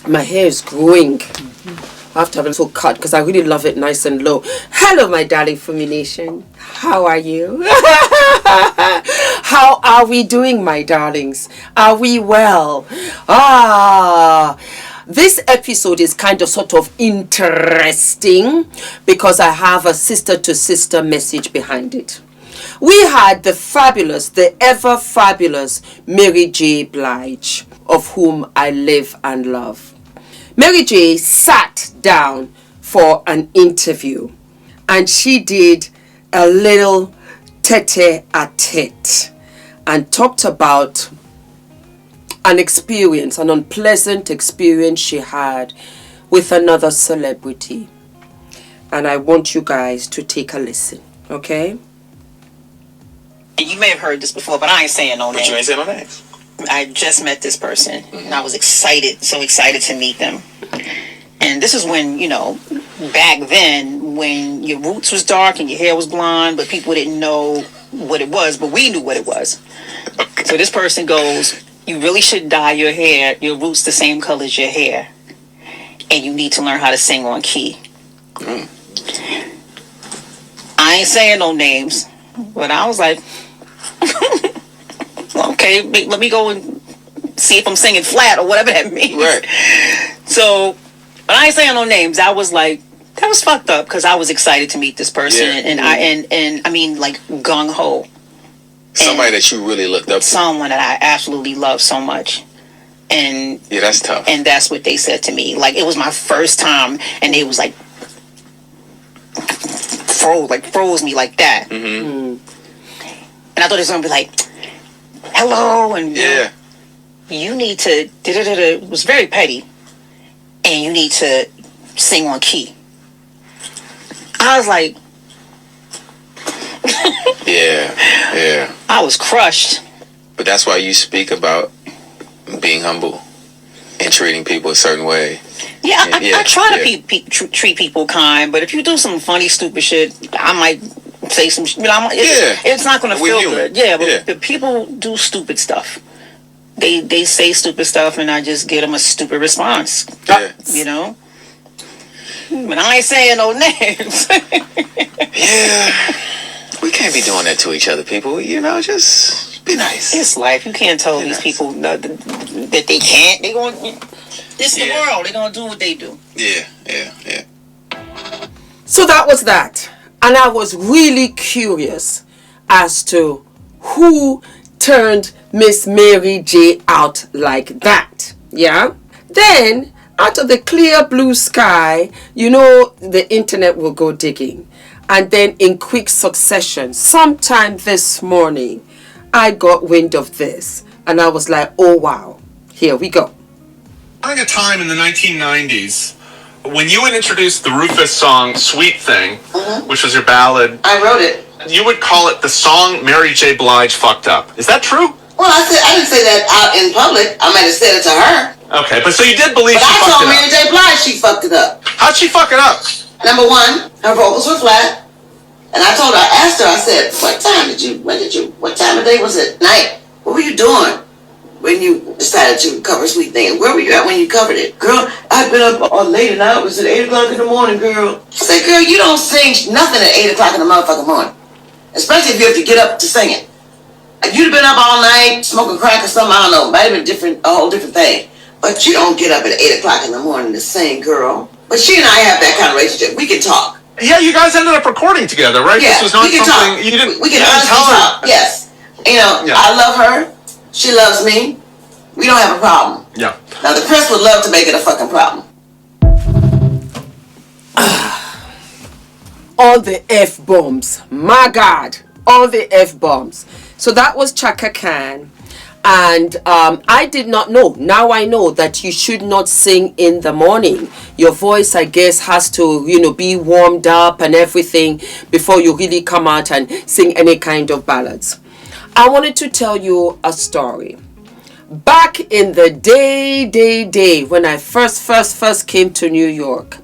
My hair is growing. I have to have a little cut because I really love it nice and low. Hello, my darling Fumi Nation. How are you? How are we doing, my darlings? Are we well? This episode is kind of sort of interesting because I have a sister-to-sister message behind it. We had the fabulous, the ever fabulous Mary J. Blige, of whom I live and love. Mary J. sat down for an interview and she did a little tete-a-tete and talked about an experience, an unpleasant experience she had with another celebrity. And I want you guys to take a listen, okay? You may have heard this before, but I ain't saying no names. But you ain't saying no names. I just met this person, and I was excited, so excited to meet them. And this is when, back then, when your roots was dark and your hair was blonde, but people didn't know what it was, but we knew what it was. Okay. So this person goes, you really should dye your hair, your roots the same color as your hair. And you need to learn how to sing on key. I ain't saying no names, but I was like, okay, let me go and see if I'm singing flat or whatever that means. Right. So, but I ain't saying no names. I was like, that was fucked up because I was excited to meet this person, and I mean like gung ho. Somebody that you really looked up to. Someone that I absolutely love so much. And yeah, that's tough. And that's what they said to me. Like it was my first time, and they was like froze me like that. And I thought it was gonna be like, hello, and you need to. It was very petty, and you need to sing on key. I was like, yeah. I was crushed. But that's why you speak about being humble and treating people a certain way. Yeah, I try to treat people kind, but if you do some funny, stupid shit, I might say some. It's not going to feel good. Yeah, but people do stupid stuff. They say stupid stuff, and I just get them a stupid response. Yeah. But I ain't saying no names. We can't be doing that to each other, people. Just be nice. It's life. You can't tell these people that they can't. They going. It's the world. They're gonna do what they do. Yeah. So that was that, and I was really curious as to who turned Miss Mary J out like that. Yeah. Then, out of the clear blue sky, the internet will go digging. And then in quick succession, sometime this morning, I got wind of this. And I was like, oh, wow. Here we go. During a time in the 1990s, when you would introduce the Rufus song Sweet Thing, which was your ballad. I wrote it. You would call it the song Mary J. Blige fucked up. Is that true? Well, I didn't say that out in public. I might have said it to her. Okay, but so you did believe but she fucked it up. I told Mary J. Blige she fucked it up. How'd she fuck it up? Number one, her vocals were flat. And I asked her, I said, what time of day was it? Night. What were you doing when you decided to cover Sweet Thing? Where were you at when you covered it? Girl, I've been up all late and I was at 8 o'clock in the morning, girl. I said, girl, you don't sing nothing at 8 o'clock in the motherfucking morning. Especially if you have to get up to sing it. If you'd have been up all night, smoking crack or something, I don't know, might have been a whole different thing. But you don't get up at 8 o'clock in the morning to sing, girl. But she and I have that kind of relationship. We can talk. Yeah, you guys ended up recording together, right? Yeah, this was not we can something talk. you didn't. We can honestly talk. Yes. I love her. She loves me. We don't have a problem. Yeah. Now the press would love to make it a fucking problem. All the F-bombs. My God. All the F-bombs. So that was Chaka Khan. And I did not know. Now I know that you should not sing in the morning. Your voice, I guess, has to, be warmed up and everything before you really come out and sing any kind of ballads. I wanted to tell you a story. Back in the day, when I first came to New York,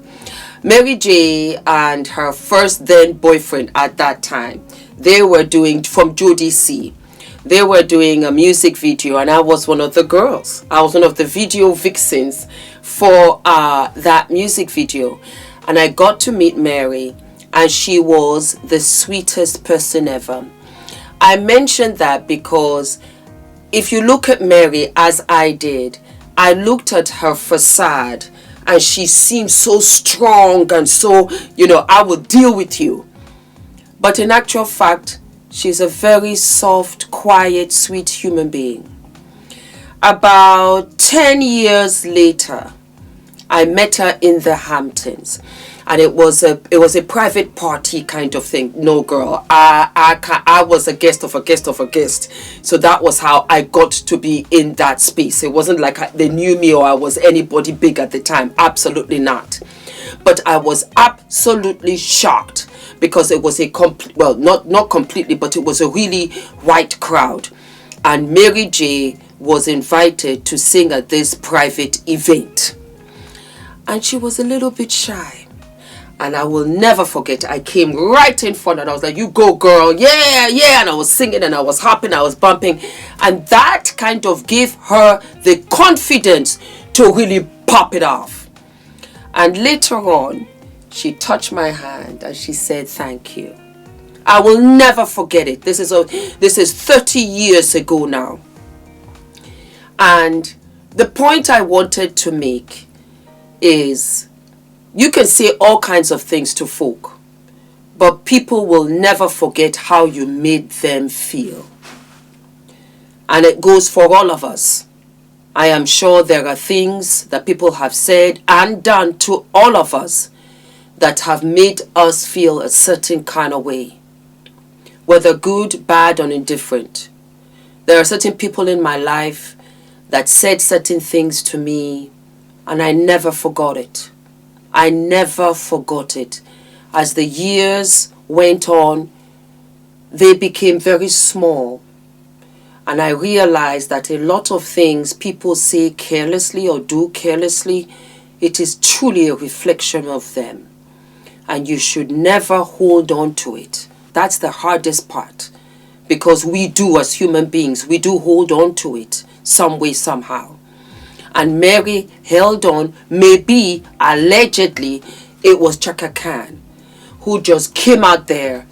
Mary J and her first then boyfriend at that time, they were doing, from Jodie C, they were doing a music video, and I was one of the girls. I was one of the video vixens for that music video, and I got to meet Mary, and she was the sweetest person ever. I mentioned that because if you look at Mary as I did, I looked at her facade and she seemed so strong and so, I will deal with you. But in actual fact, she's a very soft, quiet, sweet human being. About 10 years later, I met her in the Hamptons, and it was a private party kind of thing. No, girl, I was a guest of a guest of a guest, so that was how I got to be in that space. It wasn't like they knew me or I was anybody big at the time. Absolutely not. But I was absolutely shocked because it was not completely, but it was a really white crowd, and Mary J was invited to sing at this private event. And she was a little bit shy. And I will never forget, I came right in front and I was like, you go girl, yeah, yeah. And I was singing and I was hopping, I was bumping. And that kind of gave her the confidence to really pop it off. And later on, she touched my hand and she said, thank you. I will never forget it. This is 30 years ago now. And the point I wanted to make is, you can say all kinds of things to folk, but people will never forget how you made them feel. And it goes for all of us. I am sure there are things that people have said and done to all of us that have made us feel a certain kind of way, whether good, bad, or indifferent. There are certain people in my life that said certain things to me, and I never forgot it. I never forgot it. As the years went on, they became very small. And I realized that a lot of things people say carelessly or do carelessly, it is truly a reflection of them. And you should never hold on to it. That's the hardest part. Because we do, as human beings, we do hold on to it some way, somehow. And Mary held on. Maybe, allegedly, it was Chaka Khan who just came out there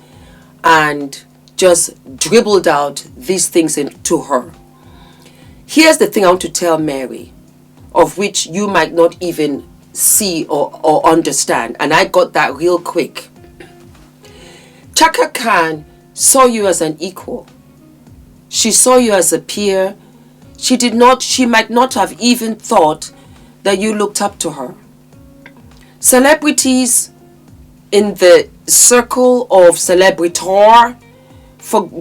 and just dribbled out these things into her. Here's the thing I want to tell Mary, of which you might not even see or understand. And I got that real quick. Chaka Khan saw you as an equal. She saw you as a peer. She might not have even thought that you looked up to her. Celebrities in the circle of celebrator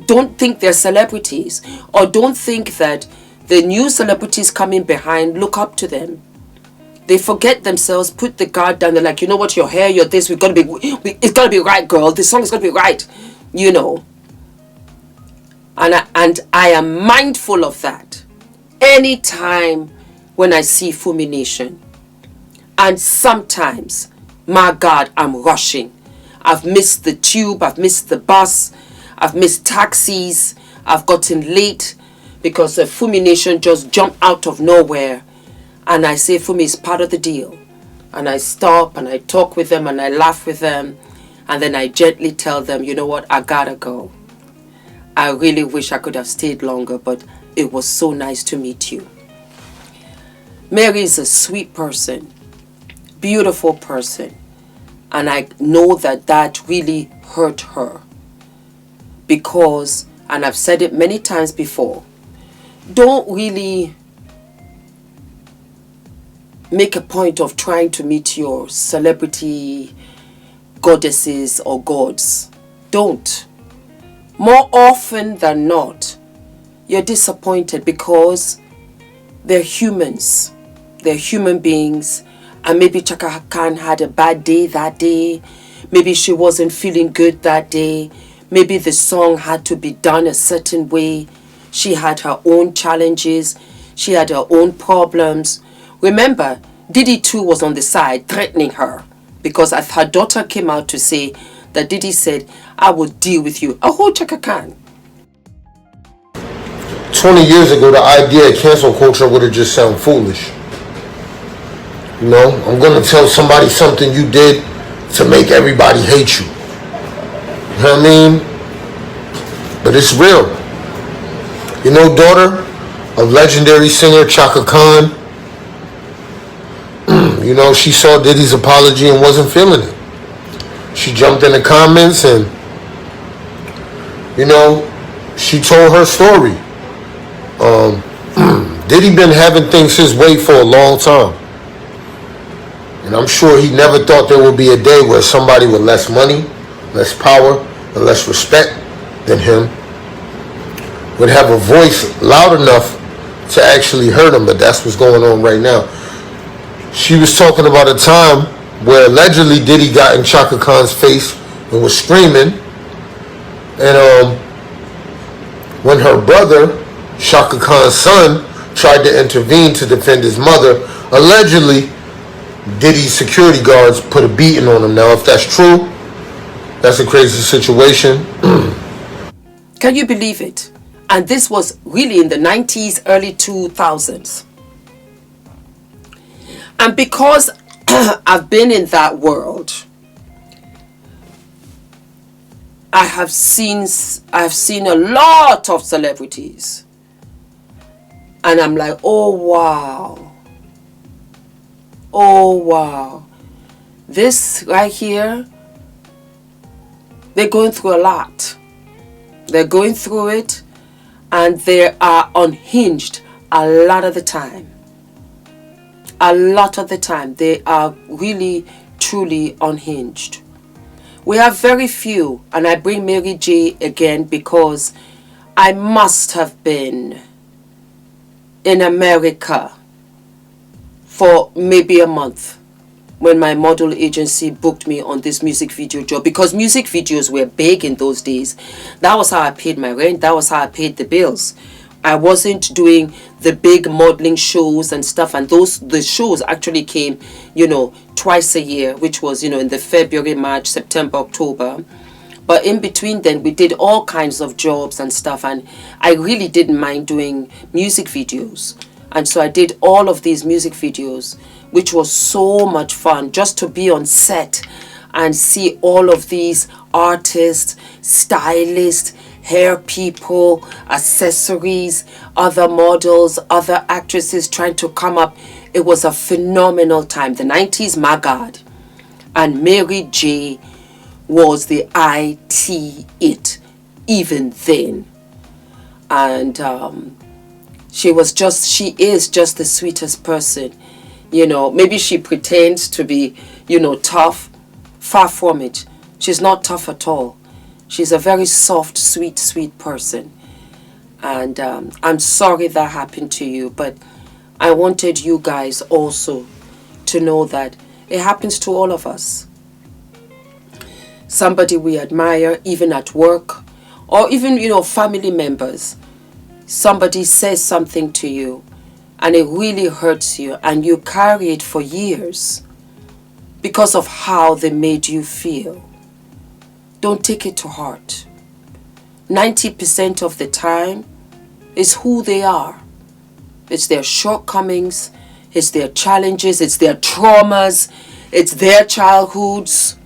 don't think they're celebrities, or don't think that the new celebrities coming behind look up to them. They forget themselves, put the guard down. They're like, you know what, your hair, your this, it's gotta be right, girl. This song is gonna be right, And I am mindful of that anytime when I see Fumi Nation. And sometimes, my God, I'm rushing. I've missed the tube, I've missed the bus, I've missed taxis, I've gotten late because the Fumi Nation just jumped out of nowhere. And I say Fumi is part of the deal. And I stop and I talk with them and I laugh with them. And then I gently tell them, you know what, I gotta go. I really wish I could have stayed longer, but it was so nice to meet you. Mary is a sweet person, beautiful person. And I know that that really hurt her. Because, and I've said it many times before, don't really make a point of trying to meet your celebrity goddesses or gods. Don't. More often than not, you're disappointed because they're humans. They're human beings. And maybe Chaka Khan had a bad day that day. Maybe she wasn't feeling good that day. Maybe the song had to be done a certain way. She had her own challenges. She had her own problems. Remember, Diddy too was on the side threatening her because her daughter came out to say that Diddy said, I will deal with you. Oh, Chaka Khan. 20 years ago, the idea of cancel culture would have just sounded foolish. You know, I'm gonna tell somebody something you did to make everybody hate you. You know what I mean? But it's real. You know, daughter of legendary singer Chaka Khan, you know, she saw Diddy's apology and wasn't feeling it. She jumped in the comments and, you know, she told her story. Diddy been having things his way for a long time. And I'm sure he never thought there would be a day where somebody with less money, less power, and less respect than him would have a voice loud enough to actually hurt him. But that's what's going on right now. She was talking about a time where allegedly Diddy got in Chaka Khan's face and was screaming. And when her brother, Chaka Khan's son, tried to intervene to defend his mother, allegedly Diddy's security guards put a beating on him. Now, if that's true, that's a crazy situation. Can you believe it? And this was really in the 90s, early 2000s. And because I've been in that world, I have seen a lot of celebrities. And I'm like, oh wow. Oh wow. This right here, they're going through a lot. They're going through it, and they are unhinged a lot of the time. A lot of the time, they are really, truly unhinged. We have very few, and I bring Mary J again because I must have been in America for maybe a month when my model agency booked me on this music video job, because music videos were big in those days. That was how I paid my rent. That was how I paid the bills. I wasn't doing the big modeling shows and stuff, and the shows actually came, you know, twice a year, which was, you know, in the February, March, September, October. But in between then, we did all kinds of jobs and stuff, and I really didn't mind doing music videos. And so I did all of these music videos, which was so much fun, just to be on set and see all of these artists, stylists, hair people, accessories, other models, other actresses trying to come up. It was a phenomenal time. The 90s, my God. And Mary J was the it even then. And she is just the sweetest person. You know, maybe she pretends to be, you know, tough. Far from it. She's not tough at all. She's a very soft, sweet, sweet person. And I'm sorry that happened to you, but I wanted you guys also to know that it happens to all of us. Somebody we admire, even at work, or even, you know, family members. Somebody says something to you, and it really hurts you, and you carry it for years because of how they made you feel. Don't take it to heart. 90% of the time is who they are. It's their shortcomings, it's their challenges, it's their traumas, it's their childhoods.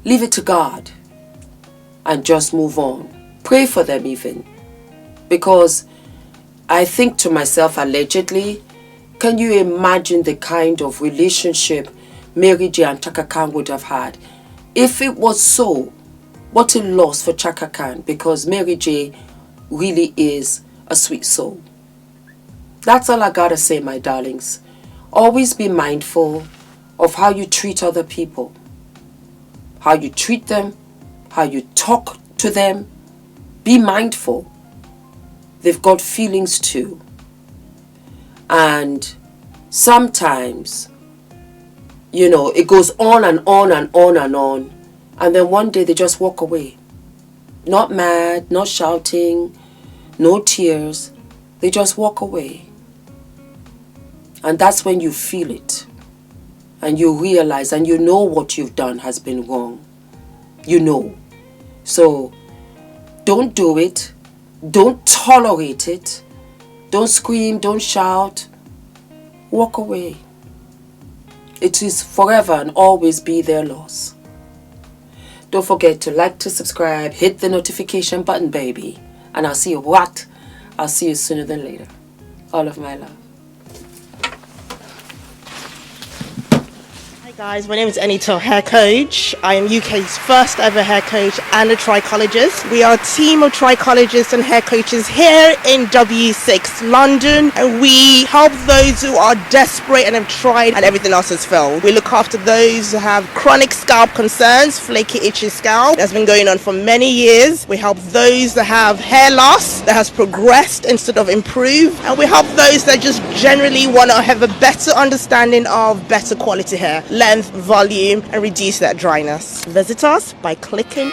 Leave it to God and just move on. Pray for them even. Because I think to myself, allegedly, can you imagine the kind of relationship Mary J and Chaka Khan would have had? If it was so, what a loss for Chaka Khan, because Mary J really is a sweet soul. That's all I gotta say, my darlings. Always be mindful of how you treat other people. How you treat them, how you talk to them. Be mindful. They've got feelings too. And sometimes, you know, it goes on and on and on and on. And then one day they just walk away. Not mad, not shouting, no tears. They just walk away. And that's when you feel it. And you realize and you know what you've done has been wrong. You know. So don't do it. Don't tolerate it. Don't scream, don't shout. Walk away. it is forever and always be their loss. Don't forget to like, to subscribe, hit the notification button, baby. And I'll see you I'll see you sooner than later. All of my love. Guys, my name is ENITAN, hair coach. I am UK's first ever hair coach and a trichologist. We are a team of trichologists and hair coaches here in W6 London, and we help those who are desperate and have tried and everything else has failed. We look after those who have chronic scalp concerns, flaky, itchy scalp that's been going on for many years. We help those that have hair loss that has progressed instead of improved, and we help those that just generally want to have a better understanding of better quality hair, length, volume, and reduce that dryness. Visit us by clicking